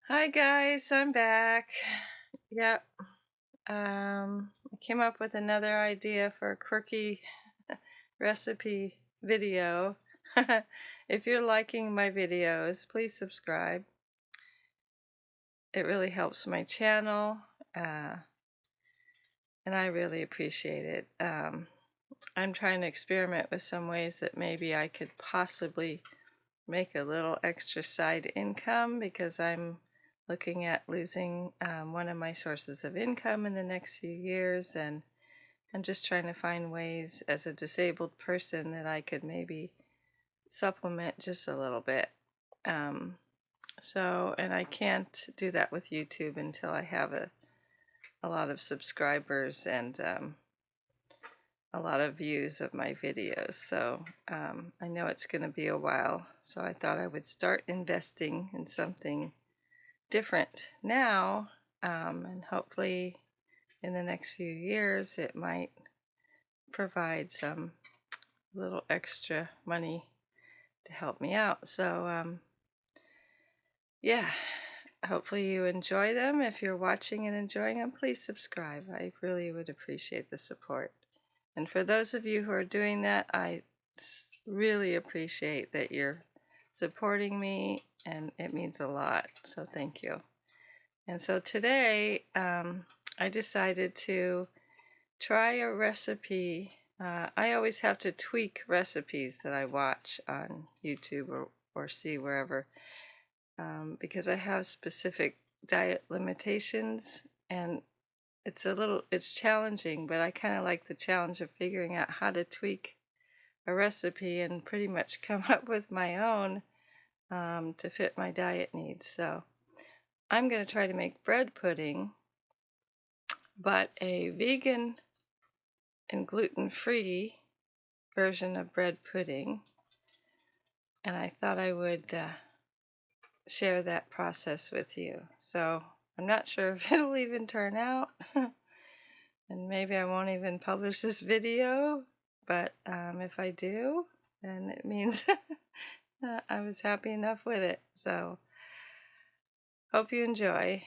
Hi guys, I'm back. Yep. I came up with another idea for a quirky recipe video. If you're liking my videos, please subscribe. It really helps my channel, and I really appreciate it. I'm trying to experiment with some ways that maybe I could possibly make a little extra side income because I'm looking at losing one of my sources of income in the next few years, and I'm just trying to find ways as a disabled person that I could maybe supplement just a little bit. Um, and I can't do that with YouTube until I have a lot of subscribers and a lot of views of my videos. So I know it's going to be a while. So I thought I would start investing in something different now, and hopefully in the next few years it might provide some little extra money to help me out. So yeah, hopefully you enjoy them. If you're watching and enjoying them, please subscribe. I really would appreciate the support. And for those of you who are doing that, I really appreciate that you're supporting me, and it means a lot. So thank you. And so today, I decided to try a recipe. I always have to tweak recipes that I watch on YouTube or see wherever, because I have specific diet limitations, and it's challenging, but I kind of like the challenge of figuring out how to tweak a recipe and pretty much come up with my own, to fit my diet needs. So I'm going to try to make bread pudding, but a vegan and gluten-free version of bread pudding. And I thought I would share that process with you. So I'm not sure if it'll even turn out, and maybe I won't even publish this video, but if I do, then it means I was happy enough with it. So hope you enjoy.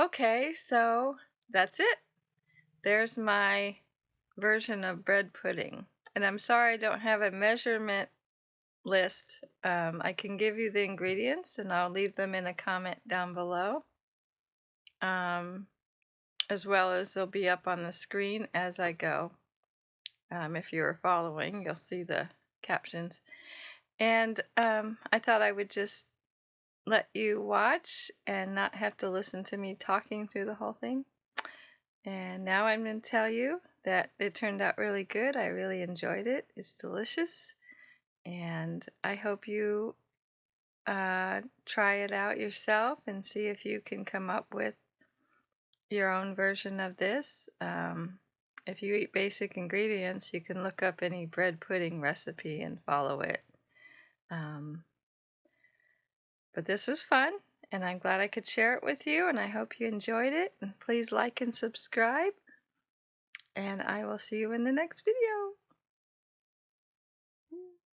Okay, so that's it. There's my version of bread pudding. And I'm sorry I don't have a measurement list. I can give you the ingredients and I'll leave them in a comment down below. As well as they'll be up on the screen as I go. If you're following, you'll see the captions. And I thought I would just let you watch and not have to listen to me talking through the whole thing. And now I'm going to tell you that it turned out really good. I really enjoyed it. It's delicious. And I hope you try it out yourself and see if you can come up with your own version of this. If you eat basic ingredients, you can look up any bread pudding recipe and follow it. But this was fun, and I'm glad I could share it with you, and I hope you enjoyed it. And please like and subscribe, and I will see you in the next video.